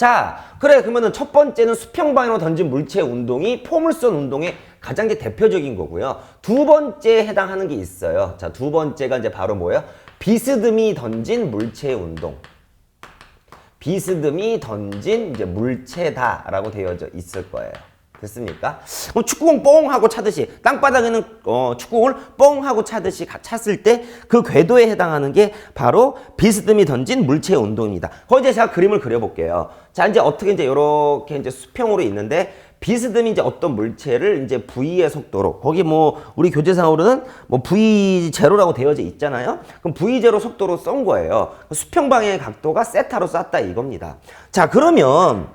자, 그래. 그러면은 첫 번째는 수평 방향으로 던진 물체의 운동이 포물선 운동의 가장 이제 대표적인 거고요. 두 번째에 해당하는 게 있어요. 자, 두 번째가 이제 바로 뭐예요? 비스듬히 던진 물체의 운동. 비스듬히 던진 이제 물체다라고 되어져 있을 거예요. 됐습니까? 그럼 축구공 뽕 하고 차듯이 땅바닥에는 축구공을 뽕 하고 차듯이 찼을 때 그 궤도에 해당하는 게 바로 비스듬히 던진 물체의 운동입니다. 거기 이제 제가 그림을 그려볼게요. 자, 이제 어떻게 이제 이렇게 이제 수평으로 있는데 비스듬히 이제 어떤 물체를 이제 V의 속도로 거기 뭐 우리 교재상으로는 뭐 V0라고 되어져 있잖아요. 그럼 V0 속도로 쏜 거예요. 수평 방향의 각도가 세타로 쐈다 이겁니다. 자, 그러면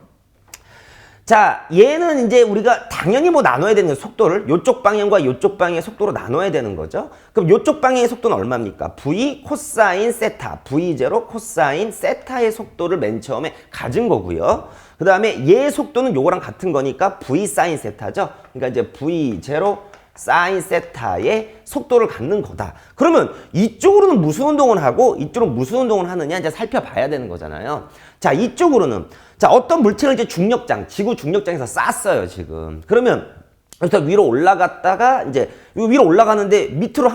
자, 얘는 이제 우리가 당연히 뭐 나눠야 되는 속도를 요쪽 방향과 요쪽 방향의 속도로 나눠야 되는 거죠. 그럼 요쪽 방향의 속도는 얼마입니까? V 코사인 세타, V0 코사인 세타의 속도를 맨 처음에 가진 거고요. 그 다음에 얘 속도는 요거랑 같은 거니까 V 사인 세타죠. 그러니까 이제 V0 사인 세타의 속도를 갖는 거다. 그러면 이쪽으로는 무슨 운동을 하고 이쪽으로는 무슨 운동을 하느냐 이제 살펴봐야 되는 거잖아요. 자, 이쪽으로는 자, 어떤 물체를 이제 중력장, 지구 중력장에서 쐈어요, 지금. 그러면 그래서 위로 올라갔다가 이제 위로 올라가는데 밑으로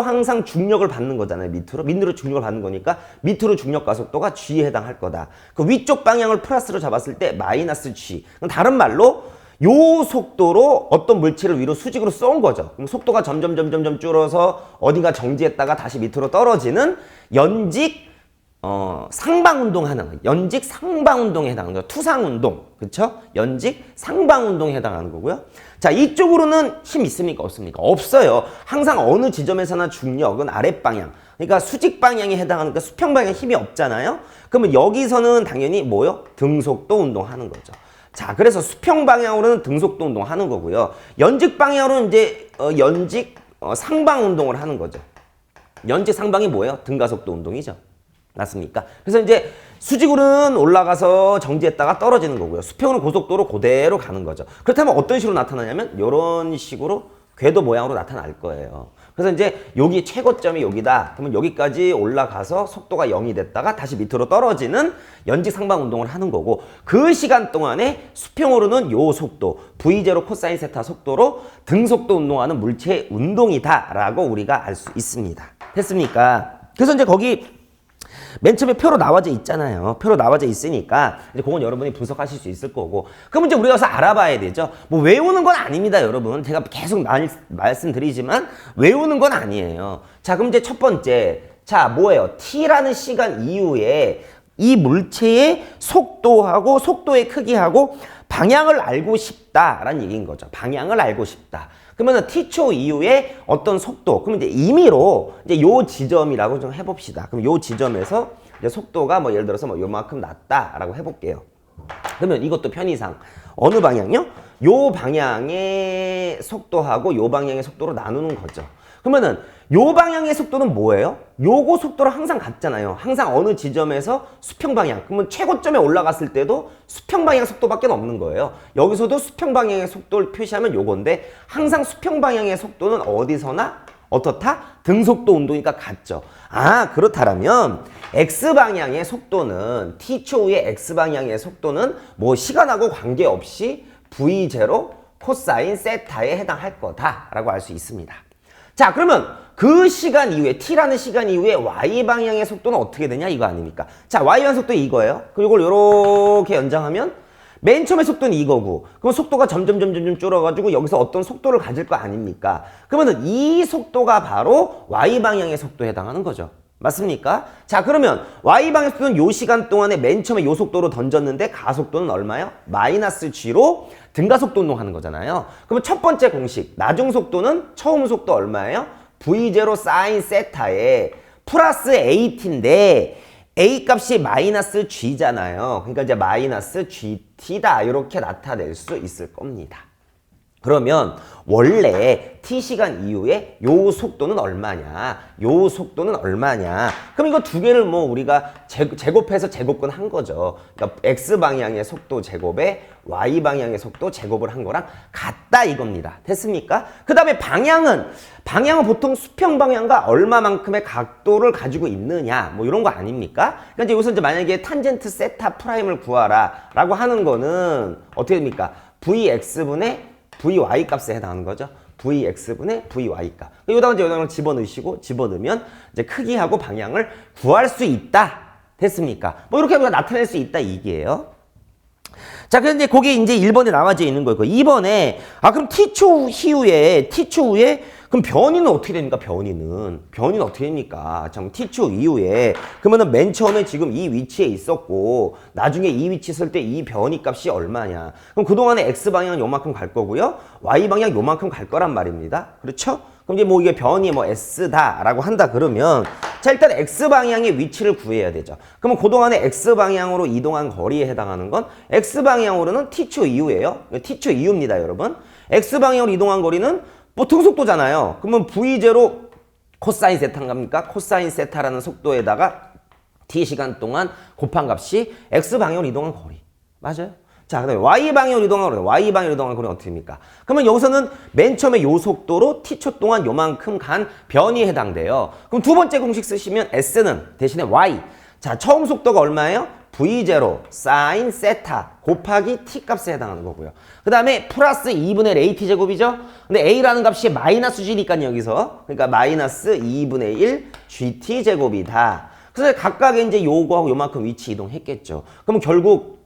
항상 중력을 받는 거잖아요. 밑으로 중력을 받는 거니까 밑으로 중력 가속도가 G에 해당할 거다. 그 위쪽 방향을 플러스로 잡았을 때 마이너스 G. 그럼 다른 말로 요 속도로 어떤 물체를 위로 수직으로 쏜 거죠. 그럼 속도가 점점 줄어서 어디가 정지했다가 다시 밑으로 떨어지는 연직 상방운동하는 거예요. 연직 상방운동에 해당하는 거예요. 투상운동. 그쵸? 연직 상방운동에 해당하는 거고요. 자, 이쪽으로는 힘 있습니까? 없습니까? 없어요. 항상 어느 지점에서나 중력은 아랫방향. 그러니까 수직 방향에 해당하는 수평 방향에 힘이 없잖아요. 그러면 여기서는 당연히 뭐요? 등속도 운동하는 거죠. 자, 그래서 수평 방향으로는 등속도 운동하는 거고요. 연직 방향으로는 이제 연직 상방 운동을 하는 거죠. 연직 상방이 뭐예요? 등가속도 운동이죠. 맞습니까? 그래서 이제 수직으로는 올라가서 정지했다가 떨어지는 거고요. 수평은 고속도로 그대로 가는 거죠. 그렇다면 어떤 식으로 나타나냐면 이런 식으로 궤도 모양으로 나타날 거예요. 그래서 이제 여기 최고점이 여기다. 그러면 여기까지 올라가서 속도가 0이 됐다가 다시 밑으로 떨어지는 연직 상방 운동을 하는 거고 그 시간 동안에 수평으로는 요 속도 V0 코사인 세타 속도로 등속도 운동하는 물체의 운동이다라고 우리가 알 수 있습니다. 됐습니까? 그래서 이제 거기 맨 처음에 표로 나와져 있잖아요. 표로 나와져 있으니까 이제 그건 여러분이 분석하실 수 있을 거고. 그럼 이제 우리가 가서 알아봐야 되죠. 뭐 외우는 건 아닙니다, 여러분. 제가 계속 말씀드리지만 외우는 건 아니에요. 자, 그럼 이제 첫 번째. 자, 뭐예요? T라는 시간 이후에 이 물체의 속도하고 속도의 크기하고 방향을 알고 싶다라는 얘기인 거죠. 방향을 알고 싶다. 그러면 T초 이후에 어떤 속도, 그럼 이제 임의로 이제 요 지점이라고 좀 해봅시다. 그럼 요 지점에서 이제 속도가 뭐 예를 들어서 뭐 요만큼 났다라고 해볼게요. 그러면 이것도 편의상 어느 방향이요? 요 방향의 속도하고 요 방향의 속도로 나누는 거죠. 그러면은 요 방향의 속도는 뭐예요? 요거 속도로 항상 같잖아요. 항상 어느 지점에서 수평 방향. 그러면 최고점에 올라갔을 때도 수평 방향 속도밖에 없는 거예요. 여기서도 수평 방향의 속도를 표시하면 요건데 항상 수평 방향의 속도는 어디서나 어떻다? 등속도 운동이니까 같죠. 아, 그렇다면 X방향의 속도는 T초 후의 X방향의 속도는 뭐 시간하고 관계없이 V0 코사인 세타에 해당할 거다라고 알 수 있습니다. 자, 그러면 그 시간 이후에 T라는 시간 이후에 Y방향의 속도는 어떻게 되냐 이거 아닙니까? 자, Y방향 속도 이거예요. 그리고 이걸 이렇게 연장하면 맨 처음에 속도는 이거고 그럼 속도가 점점 줄어가지고 여기서 어떤 속도를 가질 거 아닙니까? 그러면 이 속도가 바로 Y방향의 속도에 해당하는 거죠. 맞습니까? 자, 그러면 Y방향 속도는 요 시간 동안에 맨 처음에 요 속도로 던졌는데 가속도는 얼마요? 마이너스 G로 등가속도 운동하는 거잖아요. 그러면 첫 번째 공식, 나중 속도는 처음 속도 얼마예요? V0 사인 세타에 플러스 8인데 A 값이 마이너스 G잖아요. 그러니까 이제 마이너스 GT다 이렇게 나타낼 수 있을 겁니다. 그러면 원래 t시간 이후에 요 속도는 얼마냐? 요 속도는 얼마냐? 그럼 이거 두 개를 뭐 우리가 제곱해서 제곱근 한 거죠. 그러니까 x방향의 속도 제곱에 y방향의 속도 제곱을 한 거랑 같다 이겁니다. 됐습니까? 그 다음에 방향은 보통 수평 방향과 얼마만큼의 각도를 가지고 있느냐 뭐 이런 거 아닙니까? 그러니까 이제 여기서 이제 만약에 탄젠트 세타 프라임을 구하라 라고 하는 거는 어떻게 됩니까? vx분의 vy 값에 해당하는 거죠. vx분의 vy 값. 여기다가 이제 영향을 집어넣으면 이제 크기하고 방향을 구할 수 있다. 됐습니까? 뭐 이렇게 우리가 나타낼 수 있다 이게요. 자, 그런데 그게 이제 1번에 나와져 있는 거고 2번에 그럼 t초 이후에 그럼 변이는 어떻게 됩니까? 변이는 어떻게 됩니까? 참 t초 이후에 그러면은 맨 처음에 지금 이 위치에 있었고 나중에 이 위치 있을 때 이 변이 값이 얼마냐? 그럼 그동안에 x 방향은 요만큼 갈 거고요. y 방향 요만큼 갈 거란 말입니다. 그렇죠? 그럼 이제 뭐 이게 변이 뭐 s다라고 한다 그러면 자 일단 x 방향의 위치를 구해야 되죠. 그러면 그동안에 x 방향으로 이동한 거리에 해당하는 건 x 방향으로는 t초 이후예요. t초 이후입니다, 여러분. x 방향으로 이동한 거리는 뭐 등속도잖아요. 그러면 v0 코사인 세타인갑니까? 코사인 세타라는 속도에다가 t시간 동안 곱한 값이 x방향으로 이동한 거리. 맞아요? 자, 그 다음에 y방향으로 이동한 거리는 어떻게 됩니까? 그러면 여기서는 맨 처음에 요 속도로 t초 동안 요만큼 간 변이 해당돼요. 그럼 두 번째 공식 쓰시면 s는 대신에 y. 자, 처음 속도가 얼마예요? v0 사인 세타 곱하기 t 값에 해당하는 거고요. 그 다음에 플러스 2분의 at 제곱이죠. 근데 a라는 값이 마이너스 g니까 여기서 그러니까 마이너스 2분의 1 gt 제곱이다. 그래서 각각의 이제 요거하고 요만큼 위치 이동했겠죠. 그럼 결국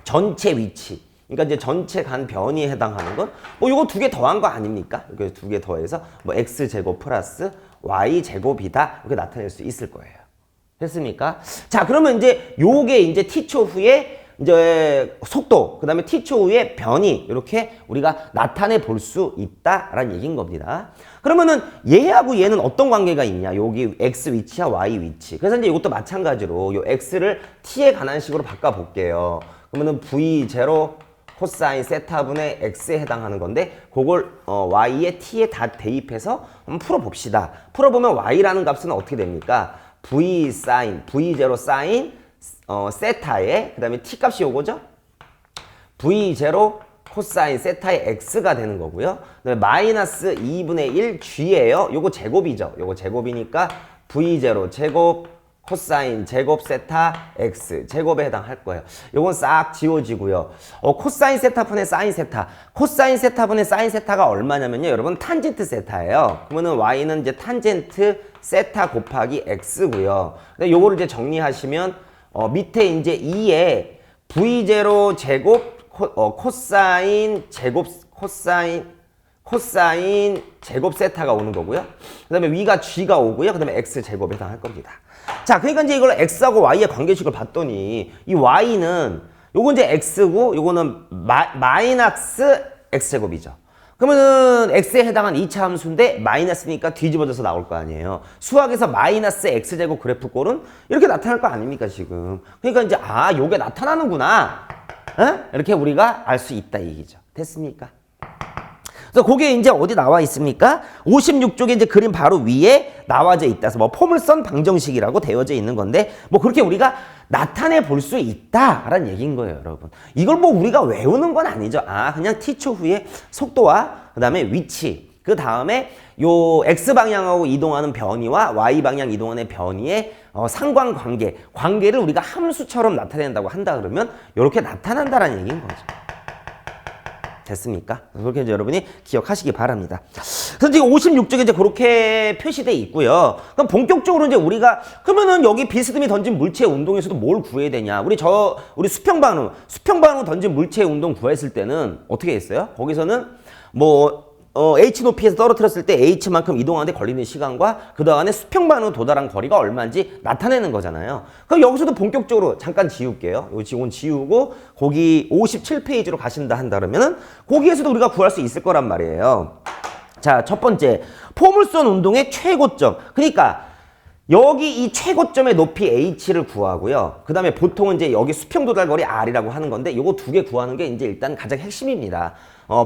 전체 위치, 그러니까 이제 전체 간 변이에 해당하는 건 뭐 요거 두 개 더한 거 아닙니까? 이렇게 두 개 더해서 뭐 x 제곱 플러스 y 제곱이다 이렇게 나타낼 수 있을 거예요. 됐습니까? 자, 그러면 이제 요게 이제 t초 후에 이제 속도, 그 다음에 t초 후에 변이 이렇게 우리가 나타내 볼 수 있다라는 얘기인 겁니다. 그러면은 얘하고 얘는 어떤 관계가 있냐? 여기 x 위치와 y 위치. 그래서 이제 이것도 마찬가지로 요 x를 t에 관한 식으로 바꿔 볼게요. 그러면은 v0 코사인 세타분의 x에 해당하는 건데 그걸 y에 t에 다 대입해서 한번 풀어봅시다. 풀어보면 y라는 값은 어떻게 됩니까? v 사인 v0 사인 세타에 그 다음에 t 값이 요거죠? v0 코사인 세타의 x가 되는 거고요. 그다음에 마이너스 2분의 1 g예요. 요거 제곱이죠. 요거 제곱이니까 v0 제곱 코사인 제곱 세타 x 제곱에 해당할 거예요. 요건 싹 지워지고요. 코사인 세타분의 사인 세타. 코사인 세타분의 사인 세타가 얼마냐면요. 여러분 탄젠트 세타예요. 그러면은 y는 이제 탄젠트 세타 곱하기 x고요. 근데 요거를 이제 정리하시면 밑에 이제 2에 v0 제곱 코사인 제곱 코사인 제곱 세타가 오는 거고요. 그 다음에 위가 g가 오고요. 그 다음에 x 제곱에 해당할 겁니다. 자, 그러니까 이제 이걸 x하고 y의 관계식을 봤더니 이 y는 요건 이제 x고 요거는 마이너스 x제곱이죠. 그러면은 x에 해당한 2차 함수인데 마이너스니까 뒤집어져서 나올 거 아니에요. 수학에서 마이너스 x제곱 그래프 꼴은 이렇게 나타날 거 아닙니까 지금. 그러니까 이제 요게 나타나는구나. 이렇게 우리가 알 수 있다 이 얘기죠. 됐습니까? 그래서 그게 이제 어디 나와 있습니까? 56쪽에 이제 그림 바로 위에 나와져 있다. 뭐 포물선 방정식이라고 되어져 있는 건데 뭐 그렇게 우리가 나타내 볼 수 있다라는 얘기인 거예요, 여러분. 이걸 뭐 우리가 외우는 건 아니죠. 그냥 t초 후에 속도와 그다음에 위치, 그 다음에 요 x 방향하고 이동하는 변이와 y 방향 이동하는 변이의 상관관계를 우리가 함수처럼 나타낸다고 한다 그러면 이렇게 나타난다라는 얘기인 거죠. 됐습니까? 그렇게 이제 여러분이 기억하시기 바랍니다. 그래서 지금 56쪽에 이제 그렇게 표시되어 있고요. 그럼 본격적으로 이제 우리가 그러면은 여기 비스듬히 던진 물체 운동에서도 뭘 구해야 되냐? 우리 수평반응 던진 물체 운동 구했을 때는 어떻게 했어요? 거기서는 뭐 h 높이에서 떨어뜨렸을 때 h만큼 이동하는데 걸리는 시간과 그 다음에 수평반으로 도달한 거리가 얼마인지 나타내는 거잖아요. 그럼 여기서도 본격적으로 잠깐 지울게요. 이건 지우고 거기 57페이지로 가신다 한다면은 거기에서도 우리가 구할 수 있을 거란 말이에요. 자, 첫 번째 포물선 운동의 최고점. 그러니까 여기 이 최고점의 높이 h를 구하고요. 그 다음에 보통은 이제 여기 수평 도달 거리 r이라고 하는 건데 요거 두 개 구하는 게 이제 일단 가장 핵심입니다.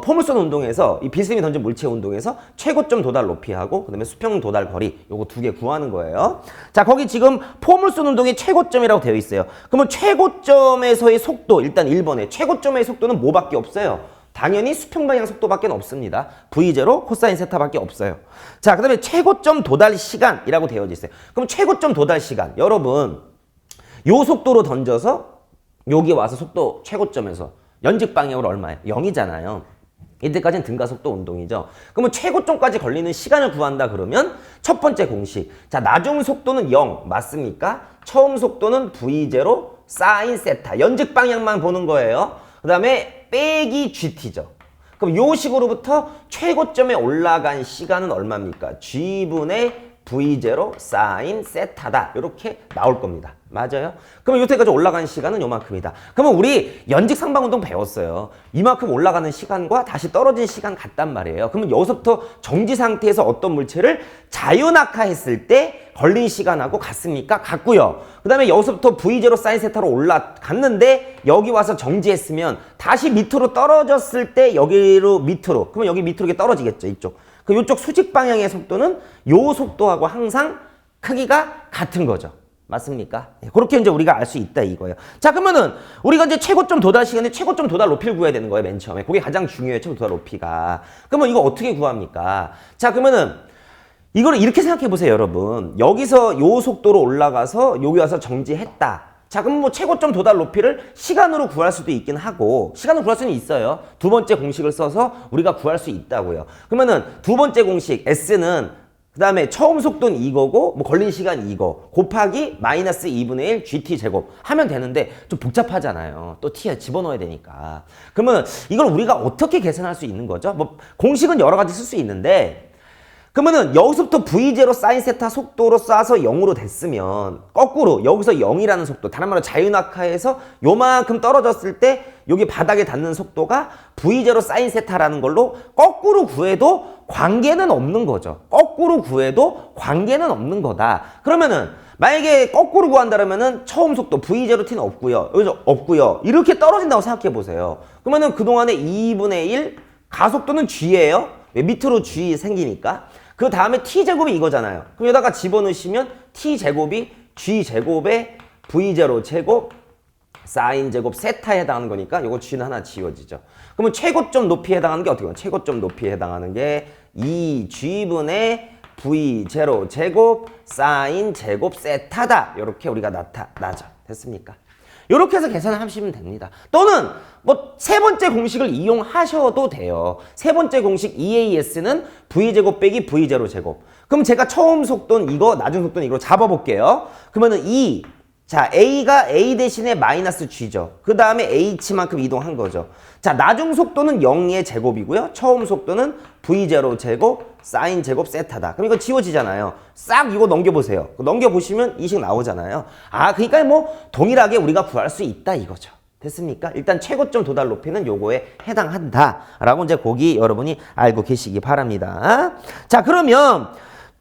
포물선 운동에서 이 비스듬히 던진 물체 운동에서 최고점 도달 높이하고 그 다음에 수평 도달 거리 요거 두 개 구하는 거예요. 자, 거기 지금 포물선 운동의 최고점이라고 되어 있어요. 그러면 최고점에서의 속도, 일단 1번에 최고점의 속도는 뭐밖에 없어요? 당연히 수평 방향 속도밖에 없습니다. V0 코사인 세타밖에 없어요. 자, 그 다음에 최고점 도달 시간이라고 되어 있어요. 그럼 최고점 도달 시간, 여러분 요 속도로 던져서 여기 와서 속도 최고점에서 연직 방향으로 얼마예요? 0이잖아요. 이때까지는 등가속도 운동이죠. 그러면 최고점까지 걸리는 시간을 구한다 그러면 첫 번째 공식. 자, 나중 속도는 0 맞습니까? 처음 속도는 V0 사인 세타. 연직 방향만 보는 거예요. 그 다음에 빼기 GT죠. 그럼 요 식으로부터 최고점에 올라간 시간은 얼마입니까? G분의 V0 사인 세타다. 이렇게 나올 겁니다. 맞아요? 그러면 요때까지 올라간 시간은 요만큼이다. 그러면 우리 연직 상방운동 배웠어요. 이만큼 올라가는 시간과 다시 떨어진 시간 같단 말이에요. 그러면 여기서부터 정지 상태에서 어떤 물체를 자유낙하했을 때 걸린 시간하고 같습니까? 같고요. 그 다음에 여기서부터 V0 사인 세타로 올라갔는데 여기 와서 정지했으면 다시 밑으로 떨어졌을 때 여기로 밑으로, 그러면 여기 밑으로 이렇게 떨어지겠죠. 이쪽. 그 이쪽 수직 방향의 속도는 요 속도하고 항상 크기가 같은 거죠. 맞습니까? 네, 그렇게 이제 우리가 알 수 있다 이거예요. 자, 그러면은 우리가 이제 최고점 도달 시간에 최고점 도달 높이를 구해야 되는 거예요. 맨 처음에. 그게 가장 중요해요. 최고 도달 높이가. 그러면 이거 어떻게 구합니까? 자, 그러면은 이거를 이렇게 생각해 보세요, 여러분. 여기서 요 속도로 올라가서 여기 와서 정지했다. 자, 그럼 뭐 최고점 도달 높이를 시간으로 구할 수도 있긴 하고, 시간으로 구할 수는 있어요. 두 번째 공식을 써서 우리가 구할 수 있다고요. 그러면은 두 번째 공식 S는 그 다음에 처음 속도는 이거고 뭐 걸린 시간 이거 곱하기 마이너스 2분의 1 GT 제곱 하면 되는데 좀 복잡하잖아요. 또 T에 집어넣어야 되니까. 그러면 이걸 우리가 어떻게 계산할 수 있는 거죠? 뭐 공식은 여러 가지 쓸 수 있는데 그러면은 여기서부터 V0 사인 세타 속도로 쏴서 0으로 됐으면 거꾸로 여기서 0이라는 속도, 다른 말로 자유낙하에서 요만큼 떨어졌을 때 여기 바닥에 닿는 속도가 V0 사인 세타라는 걸로 거꾸로 구해도 관계는 없는 거죠. 거꾸로 구해도 관계는 없는 거다. 그러면은 만약에 거꾸로 구한다면은 처음 속도 V0 T는 없고요. 여기서 없고요. 이렇게 떨어진다고 생각해 보세요. 그러면은 그동안에 2분의 1 가속도는 G예요. 왜? 밑으로 G 생기니까. 그 다음에 T제곱이 이거잖아요. 그럼 여기다가 집어넣으시면 T제곱이 G제곱에 V0 제곱 사인 제곱 세타에 해당하는 거니까 요거 G는 하나 지워지죠. 그러면 최고점 높이에 해당하는 게 어떻게 보면 최고점 높이에 해당하는 게 2G분의 V0 제곱 사인 제곱 세타다. 이렇게 우리가 나죠. 됐습니까? 이렇게 해서 계산을 하시면 됩니다. 또는 뭐 세 번째 공식을 이용하셔도 돼요. 세 번째 공식 EAS는 V제곱 빼기 V0 제곱. 그럼 제가 처음 속도는 이거, 나중 속도는 이거 잡아볼게요. 그러면은 자, A가 A 대신에 마이너스 G죠. 그 다음에 H만큼 이동한 거죠. 자, 나중 속도는 0의 제곱이고요. 처음 속도는 V0 제곱 사인 제곱 세타다. 그럼 이거 지워지잖아요. 싹 이거 넘겨보세요. 넘겨보시면 이 식 나오잖아요. 아, 그러니까 뭐 동일하게 우리가 구할 수 있다 이거죠. 됐습니까? 일단 최고점 도달 높이는 요거에 해당한다라고 이제 거기 여러분이 알고 계시기 바랍니다. 자, 그러면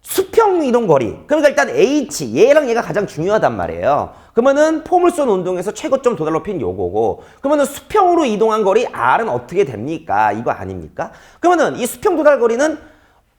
수평 이동 거리. 그러니까 일단 H, 얘랑 얘가 가장 중요하단 말이에요. 그러면은 포물선 운동에서 최고점 도달 높이는 요거고, 그러면은 수평으로 이동한 거리 R은 어떻게 됩니까? 이거 아닙니까? 그러면은 이 수평 도달 거리는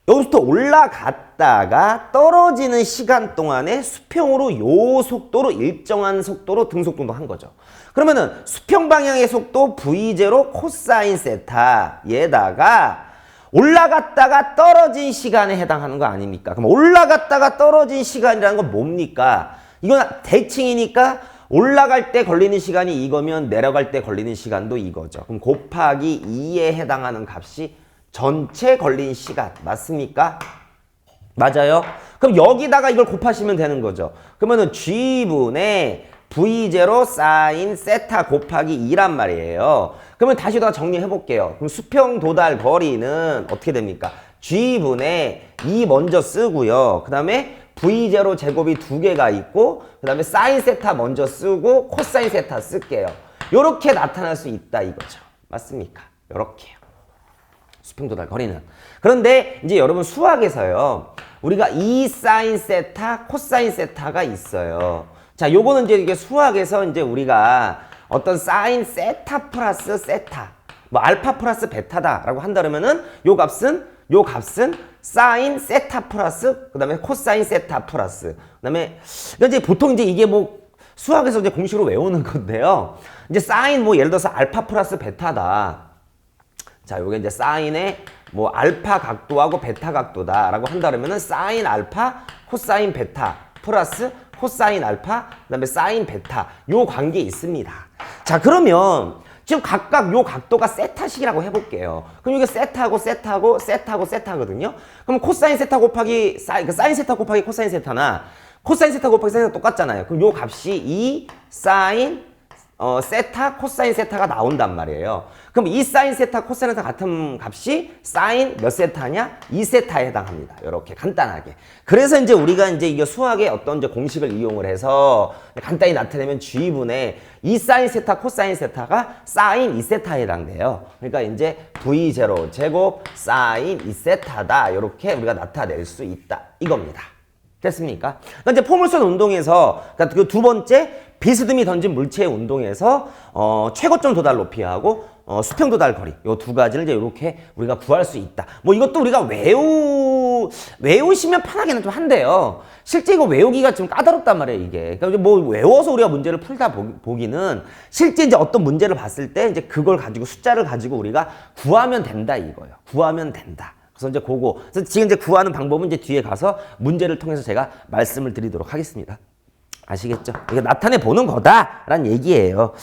여기서부터 올라갔다가 떨어지는 시간 동안에 수평으로 요 속도로 일정한 속도로 등속도도 한 거죠. 그러면은 수평 방향의 속도 V0 코사인 세타 얘다가 올라갔다가 떨어진 시간에 해당하는 거 아닙니까? 그럼 올라갔다가 떨어진 시간이라는 건 뭡니까? 이건 대칭이니까 올라갈 때 걸리는 시간이 이거면 내려갈 때 걸리는 시간도 이거죠. 그럼 곱하기 2에 해당하는 값이 전체 걸린 시간 맞습니까? 맞아요? 그럼 여기다가 이걸 곱하시면 되는 거죠. 그러면은 G분의 V0 사인 세타 곱하기 2란 말이에요. 그러면 다시 더 정리해 볼게요. 그럼 수평 도달 거리는 어떻게 됩니까? G분의 2 먼저 쓰고요. 그 다음에 V0 제곱이 두 개가 있고 그 다음에 사인 세타 먼저 쓰고 코사인 세타 쓸게요. 요렇게 나타날 수 있다 이거죠. 맞습니까? 요렇게요. 수평 도달 거리는. 그런데 이제 여러분 수학에서요. 우리가 2 사인 세타, 코사인 세타가 있어요. 자, 요거는 이제 이게 수학에서 이제 우리가 어떤 사인 세타 플러스 세타, 뭐 알파 플러스 베타다라고 한다 그러면은 요 값은 사인 세타 플러스 그다음에 코사인 세타 플러스 그다음에 이제 보통 이제 이게 뭐 수학에서 이제 공식으로 외우는 건데요. 이제 사인 뭐 예를 들어서 알파 플러스 베타다. 자, 요게 이제 사인의 뭐 알파 각도하고 베타 각도다라고 한다 그러면은 사인 알파 코사인 베타 플러스 코사인 알파 그다음에 사인 베타 요 관계 있습니다. 자, 그러면 지금 각각 요 각도가 세타식이라고 해볼게요. 그럼 이게 세타하고 세타거든요. 그럼 코사인 세타 곱하기 사인 세타 곱하기 코사인 세타나 코사인 세타 곱하기 사인 세타 똑같잖아요. 그럼 요 값이 2 사인 세타 코사인 세타가 나온단 말이에요. 그럼 2 사인 세타 코사인 세타 같은 값이 사인 몇 세타냐? 2세타에 해당합니다. 이렇게 간단하게. 그래서 이제 우리가 이제 이게 수학의 어떤 이제 공식을 이용을 해서 간단히 나타내면 G분의 2 사인 세타 코사인 세타가 사인 2세타에 해당돼요. 그러니까 이제 V0 제곱 사인 2세타다. 이렇게 우리가 나타낼 수 있다. 이겁니다. 됐습니까? 그러니까 이제 포물선 운동에서 그러니까 그 두 번째 비스듬히 던진 물체의 운동에서 최고점 도달 높이하고 수평 도달 거리 요 두 가지를 이제 이렇게 우리가 구할 수 있다. 뭐 이것도 우리가 외우시면 편하게는 좀 한데요. 실제 이거 외우기가 좀 까다롭단 말이에요, 이게. 그러니까 뭐 외워서 우리가 문제를 풀다 보기는 실제 이제 어떤 문제를 봤을 때 이제 그걸 가지고 숫자를 가지고 우리가 구하면 된다 이거예요. 구하면 된다. 그래서 이제 그래서 지금 이제 구하는 방법은 이제 뒤에 가서 문제를 통해서 제가 말씀을 드리도록 하겠습니다. 아시겠죠? 이게 나타내 보는 거다라는 얘기예요.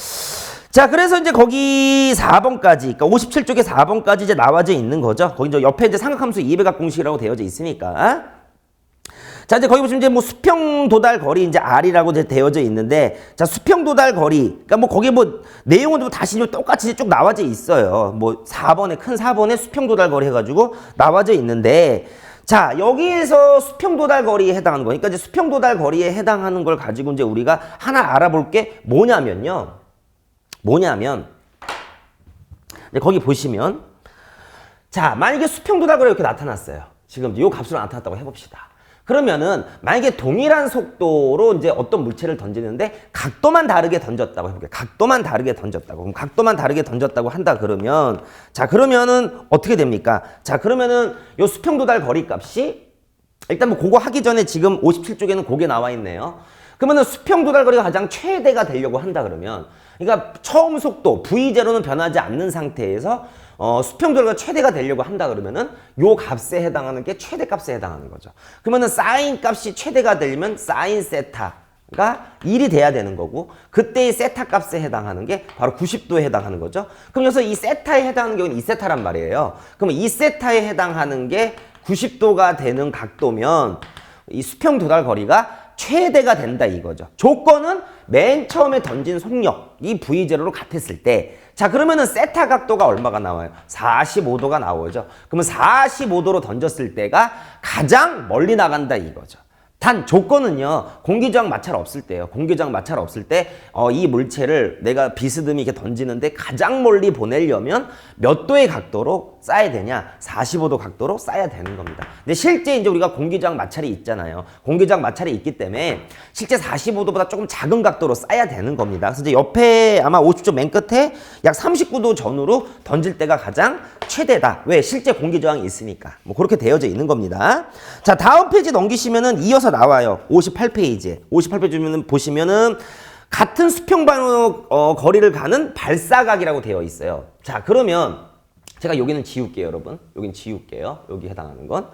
자, 그래서 이제 거기 4번까지, 그러니까 57쪽에 4번까지 이제 나와져 있는 거죠. 거기 이제 옆에 이제 삼각함수 2배각 공식이라고 되어져 있으니까. 자, 이제 거기 보시면 이제 뭐 수평 도달 거리 이제 R이라고 이제 되어져 있는데, 자, 수평 도달 거리, 그러니까 뭐 거기에 뭐 내용은 좀 다시 좀 똑같이 쭉 나와져 있어요. 뭐 4번에, 큰 4번에 수평 도달 거리 해가지고 나와져 있는데, 자, 여기에서 수평 도달 거리에 해당하는 거니까 이제 수평 도달 거리에 해당하는 걸 가지고 이제 우리가 하나 알아볼 게 뭐냐면 이제 거기 보시면 자, 만약에 수평 도달 거리가 이렇게 나타났어요. 지금 이 값으로 나타났다고 해봅시다. 그러면은 만약에 동일한 속도로 이제 어떤 물체를 던지는데 각도만 다르게 던졌다고 해볼게요. 각도만 다르게 던졌다고. 그럼 각도만 다르게 던졌다고 한다 그러면 자, 그러면은 어떻게 됩니까? 자, 그러면은 요 수평 도달 거리 값이 일단 뭐 그거 하기 전에 지금 57쪽에는 그게 나와 있네요. 그러면은 수평 도달 거리가 가장 최대가 되려고 한다 그러면 그러니까 처음 속도 V0는 변하지 않는 상태에서 수평 도달가 최대가 되려고 한다 그러면은 요 값에 해당하는 게 최대 값에 해당하는 거죠. 그러면은 사인 값이 최대가 되려면 사인 세타가 1이 돼야 되는 거고 그때의 세타 값에 해당하는 게 바로 90도에 해당하는 거죠. 그럼 여기서 이 세타에 해당하는 경우는 2세타란 말이에요. 그러면 2세타에 해당하는 게 90도가 되는 각도면 이 수평 도달 거리가 최대가 된다 이거죠. 조건은 맨 처음에 던진 속력이 V0로 같았을 때 자, 그러면은 세타 각도가 얼마가 나와요? 45도가 나오죠. 그러면 45도로 던졌을 때가 가장 멀리 나간다 이거죠. 단 조건은요, 공기저항 마찰 없을 때요. 공기저항 마찰 없을 때 이 물체를 내가 비스듬히 이렇게 던지는데 가장 멀리 보내려면 몇 도의 각도로 쏴야 되냐? 45도 각도로 쏴야 되는 겁니다. 근데 실제 이제 우리가 공기저항 마찰이 있잖아요. 공기저항 마찰이 있기 때문에 실제 45도보다 조금 작은 각도로 쏴야 되는 겁니다. 그래서 이제 옆에 아마 50초 맨 끝에 약 39도 전후로 던질 때가 가장 최대다. 왜? 실제 공기저항이 있으니까. 뭐 그렇게 되어져 있는 겁니다. 자, 다음 페이지 넘기시면은 이어서 나와요. 58페이지에. 58페이지면 보시면은 같은 수평방향 거리를 가는 발사각이라고 되어 있어요. 자, 그러면 제가 여기는 지울게요, 여러분. 여기는 지울게요. 여기 해당하는 건.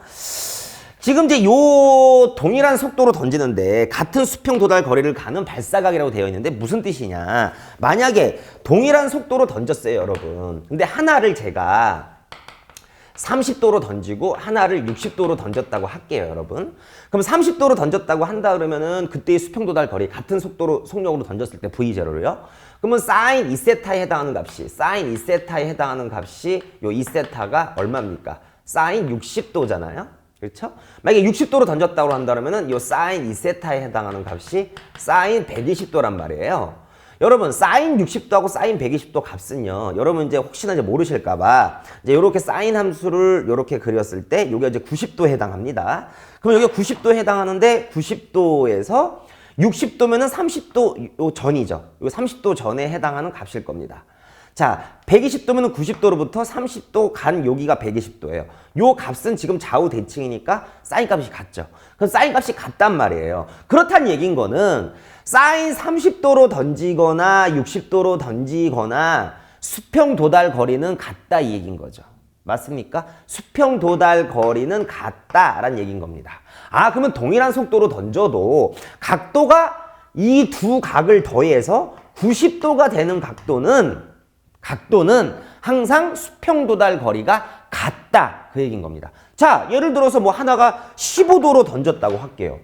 지금 이제 요 동일한 속도로 던지는데 같은 수평 도달 거리를 가는 발사각이라고 되어 있는데 무슨 뜻이냐? 만약에 동일한 속도로 던졌어요, 여러분. 근데 하나를 제가 30도로 던지고 하나를 60도로 던졌다고 할게요, 여러분. 그럼 30도로 던졌다고 한다 그러면은 그때의 수평 도달 거리 같은 속력으로 던졌을 때 V0로요. 그러면 사인 2세타에 해당하는 값이 사인 2세타에 해당하는 값이 요 2세타가 얼마입니까? 사인 60도잖아요. 그렇죠? 만약에 60도로 던졌다고 한다 그러면은 요 사인 2세타에 해당하는 값이 사인 120도란 말이에요. 여러분 사인 60도하고 사인 120도 값은요. 여러분 이제 혹시나 이제 모르실까봐 이제 이렇게 사인 함수를 이렇게 그렸을 때 이게 이제 90도에 해당합니다. 그럼 여기 90도에 해당하는데 90도에서 60도면은 30도 요 전이죠. 요 30도 전에 해당하는 값일 겁니다. 자, 120도면 90도로부터 30도 간 여기가 120도예요. 요 값은 지금 좌우 대칭이니까 사인 값이 같죠. 그럼 사인 값이 같단 말이에요. 그렇다는 얘기인 거는 사인 30도로 던지거나 60도로 던지거나 수평 도달 거리는 같다 이 얘기인 거죠. 맞습니까? 수평 도달 거리는 같다라는 얘기인 겁니다. 아, 그러면 동일한 속도로 던져도 각도가 이 두 각을 더해서 90도가 되는 각도는 항상 수평 도달 거리가 같다 그 얘기인 겁니다. 자, 예를 들어서 뭐 하나가 15도로 던졌다고 할게요.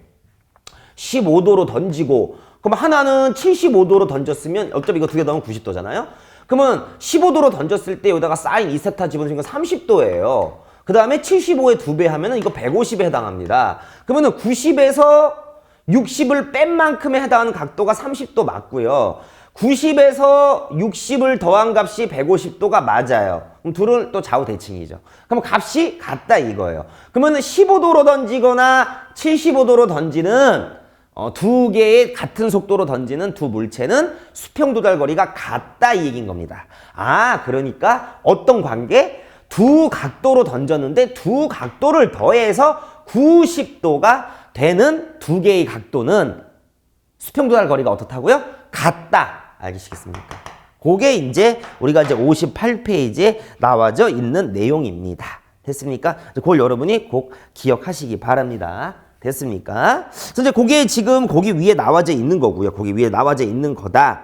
15도로 던지고 그럼 하나는 75도로 던졌으면 어차피 이거 두 개 더하면 90도잖아요. 그러면 15도로 던졌을 때 여기다가 사인 2세타 집어넣으면 30도예요. 그 다음에 75에 2배 하면은 이거 150에 해당합니다. 그러면은 90에서 60을 뺀 만큼에 해당하는 각도가 30도 맞고요. 90에서 60을 더한 값이 150도가 맞아요. 그럼 둘은 또 좌우 대칭이죠. 그럼 값이 같다 이거예요. 그러면은 15도로 던지거나 75도로 던지는 두 개의 같은 속도로 던지는 두 물체는 수평 도달 거리가 같다 이 얘기인 겁니다. 아, 그러니까 어떤 관계? 두 각도로 던졌는데 두 각도를 더해서 90도가 되는 두 개의 각도는 수평 도달 거리가 어떻다고요? 같다. 알겠시겠습니까? 그게 이제 우리가 이제 58페이지에 나와져 있는 내용입니다. 됐습니까? 그걸 여러분이 꼭 기억하시기 바랍니다. 됐습니까? 그래서 이제 그게 지금 거기 위에 나와져 있는 거고요. 거기 위에 나와져 있는 거다.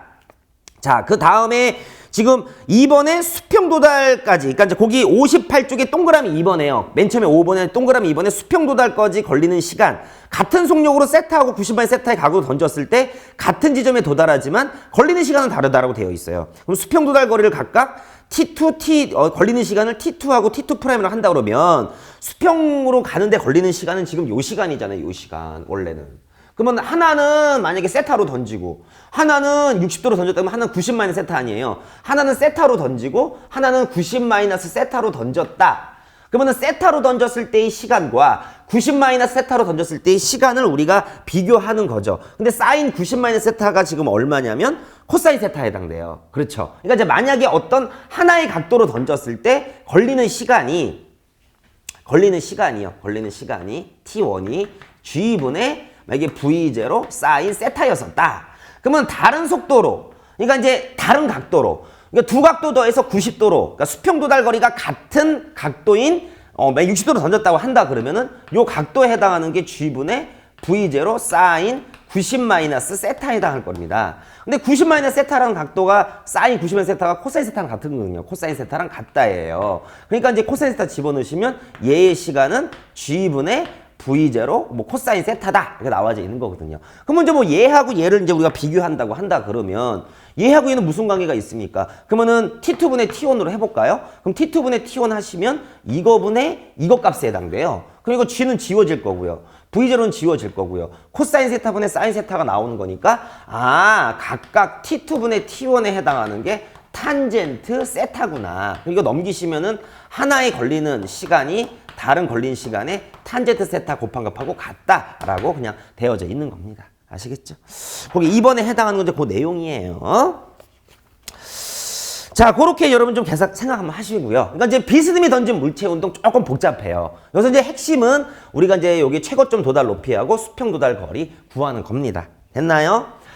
자, 그 다음에 지금 2번에 수평 도달까지, 그러니까 이제 거기 58쪽에 동그라미 2번에요. 맨 처음에 5번에 동그라미 2번에 수평 도달까지 걸리는 시간. 같은 속력으로 세타하고 90번의 세타의 각으로 던졌을 때 같은 지점에 도달하지만 걸리는 시간은 다르다라고 되어 있어요. 그럼 수평 도달 거리를 각각 T2, 걸리는 시간을 T2하고 T2'로 한다 그러면 수평으로 가는데 걸리는 시간은 지금 요 시간이잖아요. 요 시간, 원래는. 그러면 하나는 만약에 세타로 던지고 하나는 60도로 던졌다면 하나는 90- 세타 아니에요. 하나는 세타로 던지고 하나는 90- 세타로 던졌다. 그러면 세타로 던졌을 때의 시간과 90- 세타로 던졌을 때의 시간을 우리가 비교하는 거죠. 근데 사인 90- 세타가 지금 얼마냐면 코사인 세타에 해당돼요. 그렇죠. 그러니까 이제 만약에 어떤 하나의 각도로 던졌을 때 걸리는 시간이 T1이 G분의 만약에 V0 사인 세타였었다. 그러면 다른 속도로, 그러니까 이제 다른 각도로, 그러니까 두 각도 더해서 90도로, 그러니까 수평 도달 거리가 같은 각도인 60도로 던졌다고 한다 그러면은 요 각도에 해당하는 게 G분의 V0 사인 90- 세타에 해당할 겁니다. 근데 90- 세타라는 각도가 사인 90- 세타가 코사인 세타랑 같은 거거든요. 코사인 세타랑 같다예요. 그러니까 이제 코사인 세타 집어넣으시면 얘의 시간은 G분의 V0 뭐 코사인 세타다 이렇게 나와져 있는 거거든요. 그러면 이제 뭐 얘하고 얘를 이제 우리가 비교한다고 한다 그러면 얘하고 얘는 무슨 관계가 있습니까? 그러면은 T2분의 T1으로 해볼까요? 그럼 T2분의 T1 하시면 이거분의 이거 값에 해당돼요. 그럼 이거 G는 지워질 거고요. V0는 지워질 거고요. 코사인 세타분의 사인 세타가 나오는 거니까 아, 각각 T2분의 T1에 해당하는 게 탄젠트 세타구나. 이거 넘기시면은 하나에 걸리는 시간이 다른 걸린 시간에 탄젠트 세타 곱한 값하고 같다라고 그냥 되어져 있는 겁니다. 아시겠죠? 거기 2번에 해당하는 건 이제 그 내용이에요. 자, 그렇게 여러분 좀 계속 생각 한번 하시고요. 그러니까 이제 비스듬히 던진 물체 운동 조금 복잡해요. 여기서 이제 핵심은 우리가 이제 여기 최고점 도달 높이하고 수평 도달 거리 구하는 겁니다. 됐나요?